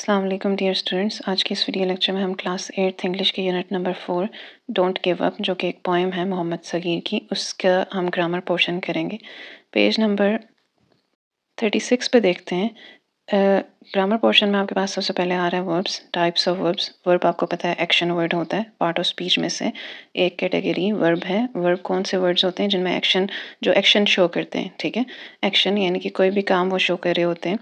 अस्सलाम वालेकुम dear students. आज के इस वीडियो लेक्चर में हम क्लास 8th इंग्लिश के unit number 4 don't give up, जो कि एक पोएम है मोहम्मद सगीर की, उसका हम ग्रामर पोर्शन करेंगे। पेज नंबर 36 पे देखते हैं। ग्रामर पोर्शन में आपके पास सबसे पहले आ रहा है verbs, types of verbs. Verb आपको पता है एक्शन वर्ड होता है, पार्ट ऑफ स्पीच में से एक कैटेगरी वर्ब है। वर्ब कौन से वर्ड्स होते हैं जिनमें एक्शन, जो एक्शन शो करते हैं, ठीक है। एक्शन यानी कि कोई भी काम वो शो कर रहे होते हैं।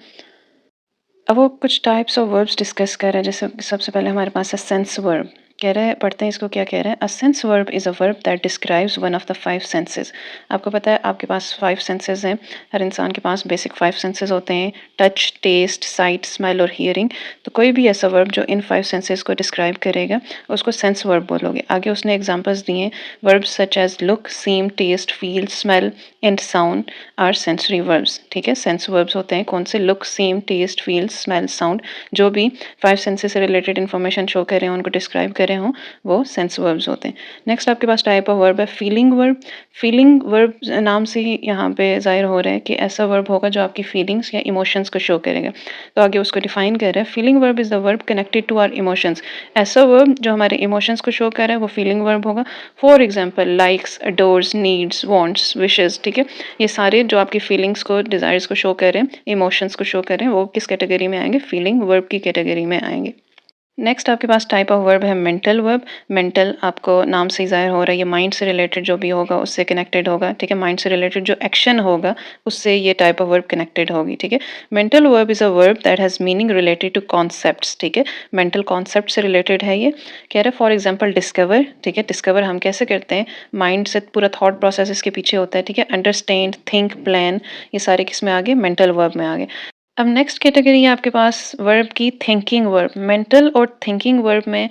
अब वो कुछ टाइप्स ऑफ वर्ब्स डिस्कस कर रहा है। जैसे सबसे पहले हमारे पास है सेंस वर्ब। कह रहा है, पढ़ते हैं इसको, क्या कह रहा है। A sense verb is a verb that describes one of the 5 senses. आपको पता है आपके पास 5 सेंसेस हैं। हर इंसान के पास बेसिक 5 सेंसेस होते हैं, टच, टेस्ट, साइट, स्मेल और हियरिंग। तो कोई भी ऐसा वर्ब जो इन 5 सेंसेस को डिस्क्राइब करेगा उसको सेंस वर्ब बोलोगे। आगे उसने एग्जाम्पल्स दिए, verbs such as look, seem, taste, feel, smell and sound are sensory verbs. ठीक है, सेंस वर्ब्स होते हैं कौन से, look, seem, taste, feel, smell, sound, जो भी 5 सेंसेस से रिलेटेड इन्फॉर्मेशन शो कर रहे हों, उनको डिस्क्राइब कर रहे हों, वो सेंस वर्ब्स होते हैं। नेक्स्ट आपके पास टाइप ऑफ वर्ब है फीलिंग वर्ब। फीलिंग वर्ब नाम से ही यहाँ पे जाहिर हो रहा है कि ऐसा वर्ब होगा जो आपकी फीलिंग्स या इमोशंस को शो करेगा। तो आगे उसको डिफाइन कर रहा है, feeling verb is the verb connected to our emotions. ऐसा वर्ब जो हमारे इमोशंस को शो कर रहा है वो फीलिंग वर्ब होगा। For example likes, adores, needs, wants, wishes. ठीक है, ये सारे जो आपकी फीलिंग्स को, डिजायर्स को शो कर रहे हैं, इमोशंस को शो कर रहे हैं, वो किस कैटेगरी में आएंगे, फीलिंग वर्ब की कैटेगरी में आएंगे। नेक्स्ट आपके पास टाइप ऑफ वर्ब है मेंटल वर्ब। मेंटल आपको नाम से ही जाहिर हो रहा है, ये माइंड से रिलेटेड जो भी होगा उससे कनेक्टेड होगा। ठीक है, माइंड से रिलेटेड जो एक्शन होगा उससे ये टाइप ऑफ वर्ब कनेक्टेड होगी। ठीक है, mental verb is a verb that has meaning related to concepts. ठीक है, मेंटल कॉन्सेप्ट से रिलेटेड है ये। कह रहे फॉर एग्जाम्पल डिस्कवर। ठीक है, डिस्कवर हम कैसे करते हैं, माइंड से पूरा थॉट प्रोसेस इसके पीछे होता है। ठीक है, अंडरस्टैंड, थिंक, प्लान, ये सारे किस में आ गए, मेंटल वर्ब में आ गए। अब नेक्स्ट कैटेगरी है आपके पास वर्ब की थिंकिंग वर्ब। मेंटल और थिंकिंग वर्ब में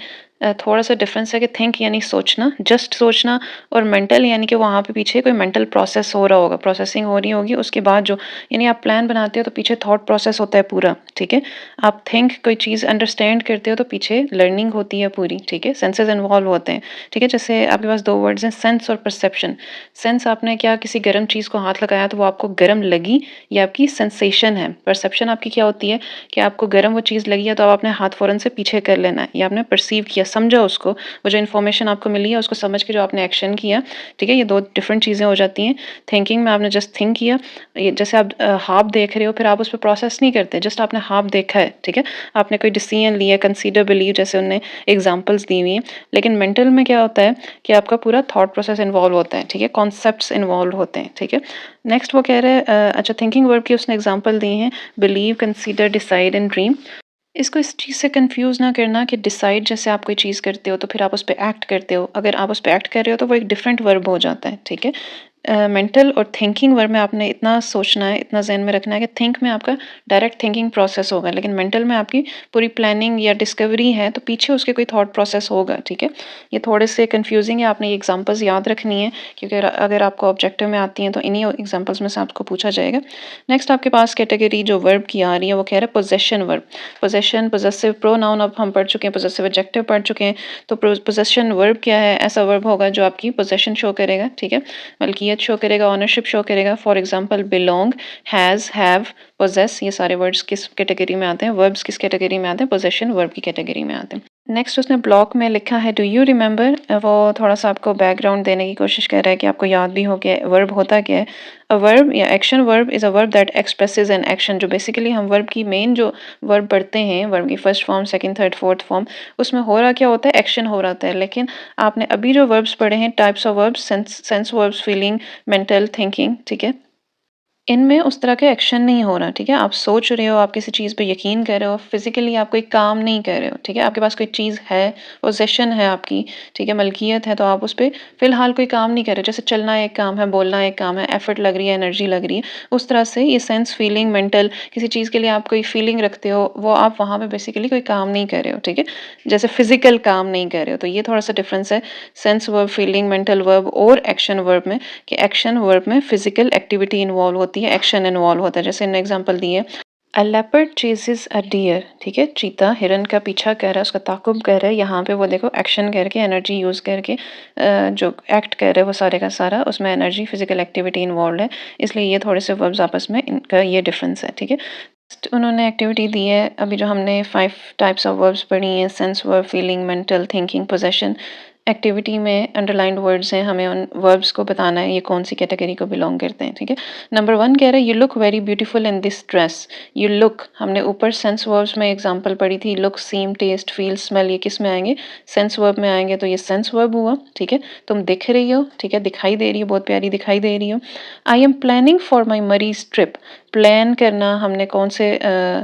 थोड़ा सा डिफरेंस है कि थिंक यानी सोचना, जस्ट सोचना, और मेंटल यानी कि वहाँ पे पीछे कोई मेंटल प्रोसेस हो रहा होगा, प्रोसेसिंग हो रही होगी उसके बाद जो, यानी आप प्लान बनाते हो तो पीछे थॉट प्रोसेस होता है पूरा। ठीक है, आप थिंक कोई चीज़ अंडरस्टैंड करते हो तो पीछे लर्निंग होती है पूरी। ठीक है, सेंसेस इन्वॉल्व होते हैं। ठीक है, जैसे आपके पास दो वर्ड्स हैं, सेंस और परसेप्शन। सेंस, आपने क्या किसी गर्म चीज़ को हाथ लगाया तो वो आपको गर्म लगी, ये आपकी सेंसेशन है। परसेप्शन आपकी क्या होती है कि आपको गर्म वो चीज़ लगी है तो आप अपने हाथ फ़ौरन से पीछे कर लेना है, या आपने परसीव किया, समझा उसको, वो जो इन्फॉर्मेशन आपको मिली है उसको समझ के जो आपने एक्शन किया। ठीक है, ये दो डिफरेंट चीज़ें हो जाती हैं। थिंकिंग में आपने जस्ट थिंक किया, ये जैसे आप हाफ देख रहे हो, फिर आप उस पर प्रोसेस नहीं करते, जस्ट आपने हाफ देखा है। ठीक है, आपने कोई डिसीजन लिया, कंसीडर, बिलीव, जैसे उन्होंने एग्जाम्पल्स दी हुई हैं। लेकिन मेंटल में क्या होता है कि आपका पूरा थॉट प्रोसेस इन्वॉल्व होता है। ठीक है, कॉन्सेप्ट्स इन्वॉल्व होते हैं। ठीक है, नेक्स्ट वो कह रहे हैं अच्छा, थिंकिंग वर्ब की उसने एग्जांपल दी हैं, believe, consider, decide and dream. इसको इस चीज़ से कंफ्यूज ना करना कि डिसाइड जैसे आप कोई चीज़ करते हो तो फिर आप उस पर एक्ट करते हो, अगर आप उस पर एक्ट कर रहे हो तो वो एक डिफरेंट वर्ब हो जाता है। ठीक है, मेंटल और थिंकिंग वर्ब में आपने इतना सोचना है, इतना जहन में रखना है कि थिंक में आपका डायरेक्ट थिंकिंग प्रोसेस होगा, लेकिन मेंटल में आपकी पूरी प्लानिंग या डिस्कवरी है तो पीछे उसके कोई थॉट प्रोसेस होगा। ठीक है, ये थोड़े से कंफ्यूजिंग है, आपने ये एग्जांपल्स याद रखनी है क्योंकि अगर आपको ऑब्जेक्टिव में आती हैं तो इन्हीं एग्जांपल्स में से आपको पूछा जाएगा। नेक्स्ट आपके पास कैटेगरी जो वर्ब की आ रही है वो कह रहा है possession verb. Possession, possessive pronoun अब हम पढ़ चुके हैं, पोजेसिव एडजेक्टिव पढ़ चुके हैं। तो पोजेशन वर्ब क्या है, ऐसा वर्ब होगा जो आपकी पोजेशन शो करेगा। ठीक है, मलकियत शो करेगा, ऑनरशिप शो करेगा। For example belong, has, have, possess, ये सारे वर्ड्स किस कैटेगरी में आते हैं, वर्ब्स किस कैटेगरी में आते हैं, पोजेशन वर्ब की कैटेगरी में आते हैं। नेक्स्ट उसने ब्लॉक में लिखा है डू यू रिमेंबर। वो थोड़ा सा आपको बैकग्राउंड देने की कोशिश कर रहा है कि आपको याद भी हो कि वर्ब होता क्या है। अ वर्ब या action verb is a verb that expresses an action. जो बेसिकली हम वर्ब की मेन जो वर्ब पढ़ते हैं, वर्ब की first form, second, third, fourth form, उसमें हो रहा क्या होता है, एक्शन हो रहा होता है। लेकिन आपने अभी जो वर्ब्स पढ़े हैं, types of verbs, sense verbs, feeling, mental, thinking, ठीक है, इनमें उस तरह का एक्शन नहीं हो रहा। ठीक है, आप सोच रहे हो, आप किसी चीज़ पे यकीन कर रहे हो, फिजिकली आप कोई काम नहीं कर रहे हो। ठीक है, आपके पास कोई चीज़ है, पोजेशन है आपकी, ठीक है, मलकियत है, तो आप उस पर फिलहाल कोई काम नहीं कर रहे। जैसे चलना एक काम है, बोलना एक काम है, एफर्ट लग रही है, एनर्जी लग रही है, उस तरह से ये सेंस, फीलिंग, मेंटल, किसी चीज़ के लिए आप कोई फीलिंग रखते हो, वो आप वहाँ पे बेसिकली कोई काम नहीं कर रहे हो। ठीक है, जैसे फिजिकल काम नहीं कर रहे हो, तो ये थोड़ा सा डिफरेंस है sense verb, feeling, mental verb और एक्शन वर्ब में, कि एक्शन वर्ब में फिजिकल एक्टिविटी इन्वॉल्व होती है, एक्शन इन्वॉल्व होता है। जैसे इन एग्जांपल दिए, a leopard chases a deer. ठीक है, चीता हिरन का पीछा कर रहा है, उसका ताकुब कर रहा है। यहाँ पे वो देखो एक्शन करके, एनर्जी यूज करके जो एक्ट कर रहे हैं वो सारे का सारा, उसमें एनर्जी, फिजिकल एक्टिविटी इन्वॉल्व है, इसलिए ये थोड़े से वर्ब्स आपस में इनका ये डिफरेंस है। ठीक है, उन्होंने एक्टिविटी दी है अभी जो हमने 5 टाइप्स ऑफ वर्ब्स पढ़ी हैं, sense verb, feeling, mental, thinking, possession. Activity में अंडरलाइंड वर्ड्स हैं, हमें उन वर्ब्स को बताना है ये कौन सी कैटेगरी को बिलोंग करते हैं, ठीक है। नंबर 1 कह रहा है you look very beautiful in this dress. You look हमने ऊपर सेंस वर्ब्स में एग्जांपल पढ़ी थी, look, seem, taste, feel, smell, ये किस में आएंगे? सेंस वर्ब में आएंगे, तो ये सेंस वर्ब हुआ, ठीक है। तुम दिख रही हो, ठीक है, दिखाई दे रही हो, बहुत प्यारी दिखाई दे रही हो। I am planning for my मरीज ट्रिप। प्लान करना हमने कौन से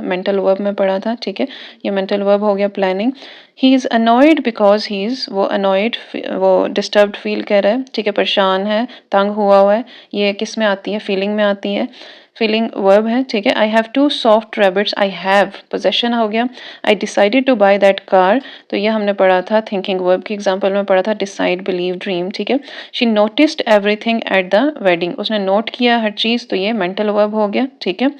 मेंटल वर्ब में पढ़ा था, ठीक है, ये मेंटल वर्ब हो गया planning. He is annoyed because he is, वो अनॉयड, वो डिस्टर्ब्ड फील कर रहा है, ठीक है, परेशान है, तंग हुआ है, ये किस में आती है? फीलिंग में आती है, फीलिंग वर्ब है, ठीक है। I have two soft rabbits, I have possession हो गया। I decided to buy that car, तो ये हमने पढ़ा था थिंकिंग वर्ब की एग्जाम्पल में पढ़ा था, डिसाइड, बिलीव, ड्रीम, ठीक है। She noticed everything at the wedding, उसने नोट किया हर चीज़, तो ये मेंटल वर्ब हो गया, ठीक है।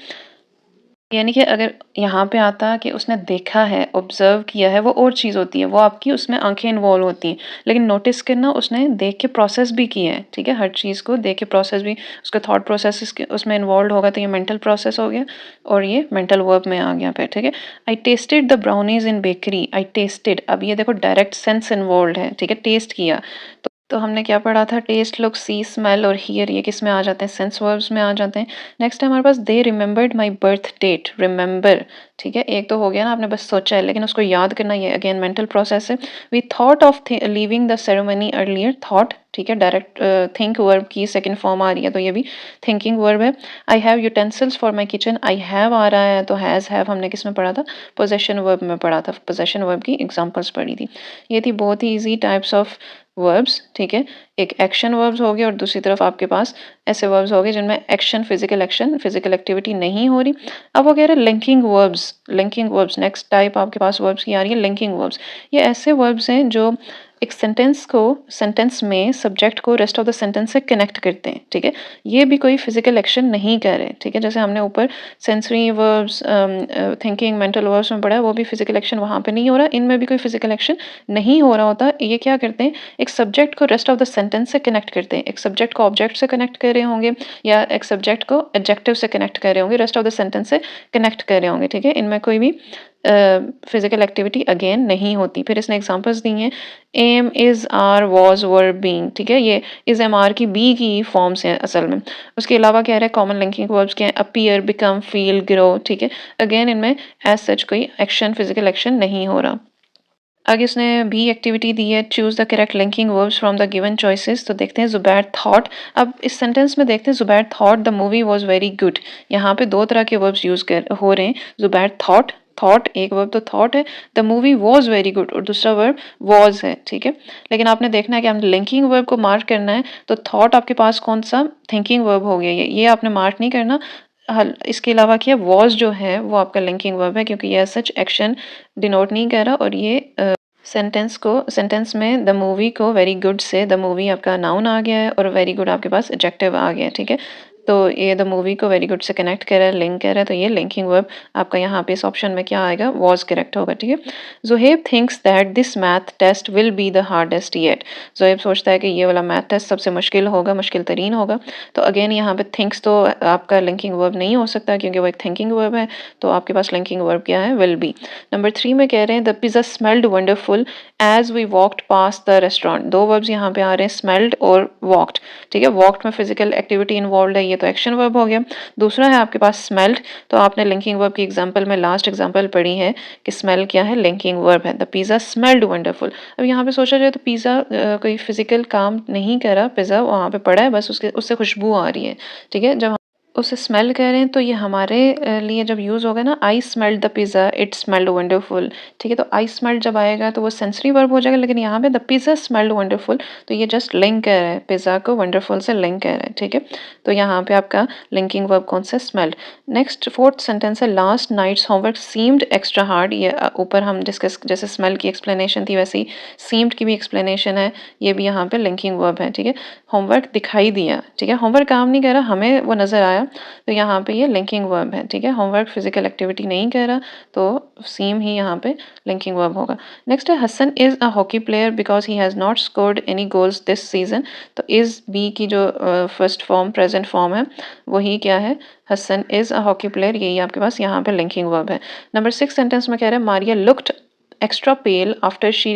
यानी कि अगर यहाँ पे आता कि उसने देखा है, ऑब्जर्व किया है, वो और चीज़ होती है, वो आपकी उसमें आंखें इन्वॉल्व होती हैं, लेकिन नोटिस करना उसने देख के प्रोसेस भी किया है, ठीक है, हर चीज़ को देख के प्रोसेस भी, उसका थॉट प्रोसेस उसमें इन्वॉल्व होगा, तो ये मेंटल प्रोसेस हो गया और ये मेंटल वर्ब में आ गया पे, ठीक है। I tested the brownies in bakery, I tested, अब ये देखो डायरेक्ट सेंस इन्वॉल्व है, ठीक है, टेस्ट किया। तो हमने क्या पढ़ा था? टेस्ट, लुक, सी, स्मेल और हियर, ये किस में आ जाते हैं? सेंस वर्ब्स में आ जाते हैं। नेक्स्ट है हमारे पास they remembered my birth date. Remember, ठीक है, एक तो हो गया ना, आपने बस सोचा है, लेकिन उसको याद करना, ये अगेन मेंटल प्रोसेस है। We thought of leaving the ceremony earlier, thought, ठीक है, डायरेक्ट थिंक वर्ब की सेकंड फॉर्म आ रही है, तो ये भी थिंकिंग वर्ब है। I have utensils for my kitchen, I have आ रहा है, तो हैज़, हैव हमने किस में पढ़ा था? पोजेशन वर्ब में पढ़ा था, पोजेशन वर्ब की एग्जाम्पल्स पढ़ी थी। ये थी बहुत ही ईजी टाइप्स ऑफ वर्ब्स, ठीक है। एक एक्शन वर्ब्स हो गए और दूसरी तरफ आपके पास ऐसे वर्ब्स हो गए जिनमें एक्शन, फिजिकल एक्टिविटी नहीं हो रही। अब वो कह रहे हैं linking verbs, linking verbs next type आपके पास वर्ब्स की आ रही है, लिंकिंग वर्ब्स। ये ऐसे वर्ब्स हैं जो एक सेंटेंस में सब्जेक्ट को रेस्ट ऑफ द सेंटेंस से कनेक्ट करते हैं, ठीक है। ये भी कोई फिजिकल एक्शन नहीं कर रहे, ठीक है, जैसे हमने ऊपर sensory verbs, thinking, mental verbs में पढ़ा है, वो भी फिजिकल एक्शन वहाँ पे नहीं हो रहा, इनमें भी कोई फिजिकल एक्शन नहीं हो रहा होता। ये क्या करते हैं? एक सब्जेक्ट को रेस्ट ऑफ द सेंटेंस से कनेक्ट करते हैं, एक सब्जेक्ट को ऑब्जेक्ट से कनेक्ट कर रहे होंगे या एक सब्जेक्ट को एडजेक्टिव से कनेक्ट कर रहे होंगे, रेस्ट ऑफ द सेंटेंस से कनेक्ट कर रहे होंगे, ठीक है। इनमें कोई भी फिजिकल एक्टिविटी अगेन नहीं होती। फिर इसने एग्जांपल्स दी हैं, am, is, are, was, were, being, ठीक है, ये इज एम आर की बी की फॉर्म्स हैं असल में। उसके अलावा कह रहे हैं कॉमन लिंकिंग वर्ब्स क्या हैं? अपीयर, बिकम, फील, ग्रो, ठीक है। अगेन इनमें एज सच कोई एक्शन, फिजिकल एक्शन नहीं हो रहा। आगे उसने भी एक्टिविटी दी है, choose the correct linking verbs from the given choices. तो देखते हैं जुबैर थॉट, अब इस सेंटेंस में देखते हैं Zubair thought the movie was very good. यहाँ पे दो तरह के वर्ब्स यूज कर हो रहे हैं, जुबैर थॉट, थॉट एक वर्ब तो थॉट है, the movie was very good और दूसरा वर्ब वाज है, ठीक है। लेकिन आपने देखना है कि हमने लिंकिंग वर्ब को मार्क करना है, तो थॉट आपके पास कौन सा? थिंकिंग वर्ब हो गया, ये आपने मार्क नहीं करना। हल इसके अलावा क्या, वॉज जो है वो आपका लिंकिंग वर्ब है, क्योंकि ये सच एक्शन डिनोट नहीं कर रहा, और ये सेंटेंस में द मूवी को वेरी गुड से द मूवी आपका नाउन आ गया है और वेरी गुड आपके पास एडजेक्टिव आ गया है, ठीक है। तो ये द मूवी को वेरी गुड से कनेक्ट कर रहा है, लिंक कर रहा है, तो ये लिंकिंग वर्ब आपका यहाँ पे इस ऑप्शन में क्या आएगा? वॉज करेक्ट होगा, ठीक है। Zoheb thinks that this math test will be the hardest yet. Zoheb सोचता है कि ये वाला मैथ टेस्ट सबसे मुश्किल होगा, मुश्किल तरीन होगा। तो अगेन यहाँ पे थिंक्स तो आपका लिंकिंग वर्ब नहीं हो सकता, क्योंकि वो एक थिंकिंग वर्ब है, तो आपके पास लिंकिंग वर्ब क्या है? Will be. नंबर 3 में कह रहे हैं the pizza smelled wonderful as we walked past the restaurant. दो वर्ब्स यहाँ पे आ रहे हैं, स्मेल्ड और वॉकड, ठीक है। वॉकड में फिजिकल एक्टिविटी इन्वॉल्व है, ये तो एक्शन वर्ब हो गया। दूसरा है आपके पास स्मेल्ड, तो आपने लिंकिंग वर्ब की एग्जांपल में लास्ट एग्जांपल पढ़ी है कि स्मेल क्या है? लिंकिंग वर्ब है। The pizza smelled wonderful. अब यहाँ पे सोचा जाए तो पिज़्ज़ा कोई फिजिकल काम नहीं कर रहा, पिज़्ज़ा वहाँ पे पड़ा है, बस उससे खुशबू आ रही है, ठीक है। जब उसे स्मेल कह रहे हैं तो ये हमारे लिए जब यूज़ होगा ना, I smelled the pizza it smelled wonderful, ठीक है। तो आई स्मेल्ड जब आएगा तो वो सेंसरी वर्ब हो जाएगा, लेकिन यहाँ पे द पिज़्ज़ा स्मेल्ड वंडरफुल, तो ये जस्ट लिंक कह रहा है, पिज़्ज़ा को वंडरफुल से लिंक कह रहा है, ठीक है। तो यहाँ पे आपका लिंकिंग वर्ब कौन सा? स्मेल्ड। नेक्स्ट फोर्थ सेंटेंस है last night's homework seemed extra hard. ये ऊपर हम डिस्कस, जैसे स्मेल की एक्सप्लेनेशन थी वैसे ही सीम्ड की भी एक्सप्लेनेशन है, ये भी यहाँ पे लिंकिंग वर्ब है, ठीक है। होमवर्क दिखाई दिया, ठीक है, होमवर्क काम नहीं कर रहा, हमें वो नज़र आया, तो यहाँ पे ये लिंकिंग वर्ब है, ठीक है। होमवर्क फिजिकल एक्टिविटी नहीं कह रहा तो सेम ही यहाँ पे लिंकिंग वर्ब होगा। नेक्स्ट है Hasan is a hockey player because he has not scored any goals this season. तो इज़ बी की जो फर्स्ट फॉर्म प्रेजेंट फॉर्म है वही क्या है, Hasan is a hockey player, यही आपके पास यहाँ पे लिंकिंग वर्ब है। नंबर 6 सेंटेंस में कह रहा है Maria looked extra pale after she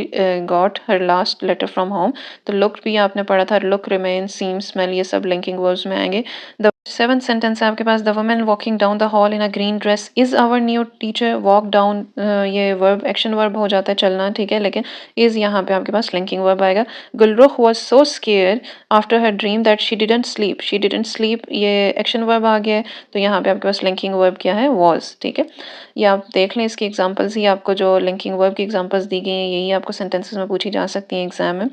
got her last letter from home. तो लुक भी आपने पढ़ा था, लुक, रिमेन, सीम, स्मेल, ये सब लिंकिंग वर्ब्स में आएंगे। द 7th सेंटेंस है आपके पास, the woman walking down the hall in a green dress is our new teacher. Walk down ये वर्ब एक्शन वर्ब हो जाता है चलना, ठीक है, लेकिन इज यहाँ पे आपके पास लिंकिंग वर्ब आएगा। Gulrukh was so square after her dream that she didn't sleep. She didn't sleep ये एक्शन वर्ब आ गया है, तो यहाँ पे आपके पास लिंकिंग वर्ब क्या है, वॉज, ठीक है। ये आप देख लें, इसकी एग्जांपल्स ही आपको जो लिंकिंग वर्ब की एग्जांपल्स दी गई हैं यही आपको सेंटेंसेस में पूछी जा सकती हैं एग्जाम में।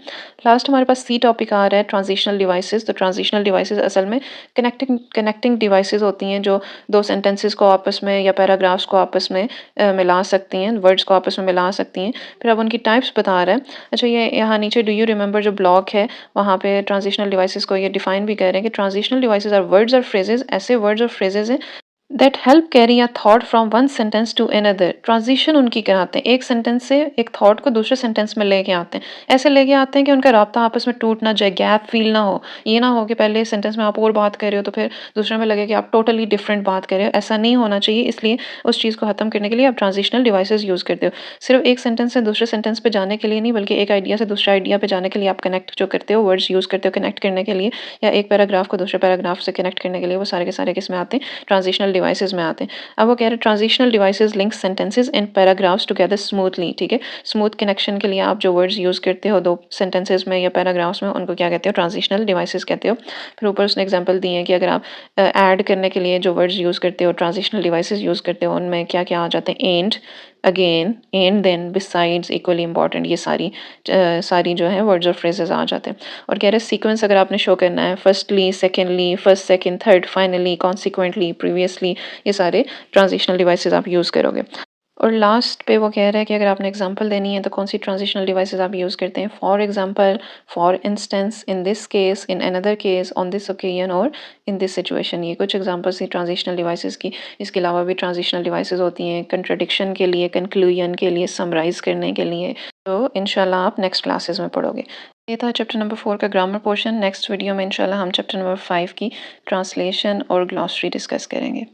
लास्ट हमारे पास सी टॉपिक आ रहा है ट्रांजिशनल डिवाइसेस। तो ट्रांजिशनल डिवाइसेस असल में कनेक्टिंग डिवाइसेस होती हैं जो दो सेंटेंसेस को आपस में या पैराग्राफ्स को आपस में मिला सकती हैं, वर्ड्स को आपस में मिला सकती हैं। फिर अब उनकी टाइप्स बता रहा है। अच्छा, ये यहाँ नीचे डू यू रिमेंबर जो ब्लॉक है वहाँ पे ट्रांजिशनल डिवाइसेस को ये डिफाइन भी कर रहे हैं कि ट्रांजिशनल डिवाइसेस आर वर्ड्स और फ्रेजेस, ऐसे वर्ड्स और फ्रेजेस हैं that help carry a thought from one sentence to another. Transition उनकी कराते हैं, एक सेंटेंस से एक थॉट को दूसरे सेंटेंस में लेके आते हैं। ऐसे लेके आते हैं कि उनका राब्ता आपस में टूट ना जाए, गैप फील ना हो। ये ना हो कि पहले सेंटेंस में आप और बात कर रहे हो तो फिर दूसरे में लगे कि आप टोटली डिफरेंट बात कर रहे हो। ऐसा नहीं होना चाहिए, इसलिए उस चीज़ को ख़त्म करने के लिए आप ट्रांजिशनल डिवाइसेस यूज़ करते हो। सिर्फ एक सेंटेंस से दूसरे सेंटेंस पे जाने के लिए नहीं, बल्कि एक आइडिया से दूसरे आइडिया पे जाने के लिए आप कनेक्ट जो करते हो, वर्ड्स यूज़ करते हो कनेक्ट करने के लिए, या एक पैराग्राफ को दूसरे पैराग्राफ से कनेक्ट करने के लिए, वो सारे के सारे किस में आते हैं, ट्रांजिशनल डिवाइसेस में आते हैं। अब वो कह रहे हैं transitional devices link sentences and paragraphs together smoothly, ठीक है। स्मूथ कनेक्शन के लिए आप जो वर्ड्स यूज़ करते हो दो सेंटेंसेस में या पैराग्राफ्स में, उनको क्या कहते हो, ट्रांजिशनल डिवाइसेस कहते हो। फिर ऊपर उसने एग्जांपल दिए हैं कि अगर आप ऐड करने के लिए जो वर्ड्स यूज़ करते हो, ट्रांजिशनल डिवाइसेस यूज़ करते हो, उनमें क्या क्या आ जाते हैं, and, again, and then, besides, equally important, ये सारी जो है वर्ड्स और फ्रेजेस आ जाते हैं। और कह रहे सीक्वेंस अगर आपने शो करना है, firstly, secondly, first, second, third, finally, consequently, previously, ये सारे ट्रांजिशनल डिवाइसेस आप यूज़ करोगे। और लास्ट पे वो कह रहा है कि अगर आपने एग्जांपल देनी है तो कौन सी ट्रांजिशनल डिवाइसेस आप यूज़ करते हैं। For example, for instance, in this case, in another case, on this occasion और इन दिस सिचुएशन। ये कुछ एग्जांपल्स थी ट्रांजिशनल डिवाइसेस की। इसके अलावा भी ट्रांजिशनल डिवाइसेस होती हैं कंट्रडिक्शन के लिए, कंक्लूजन के लिए, समराइज करने के लिए। तो इंशाल्लाह आप नेक्स्ट क्लासेस में पढ़ोगे। ये था चैप्टर नंबर 4 का ग्रामर पोर्शन। नेक्स्ट वीडियो में इंशाल्लाह हम चैप्टर नंबर 5 की ट्रांसलेशन और ग्लॉसरी डिस्कस करेंगे।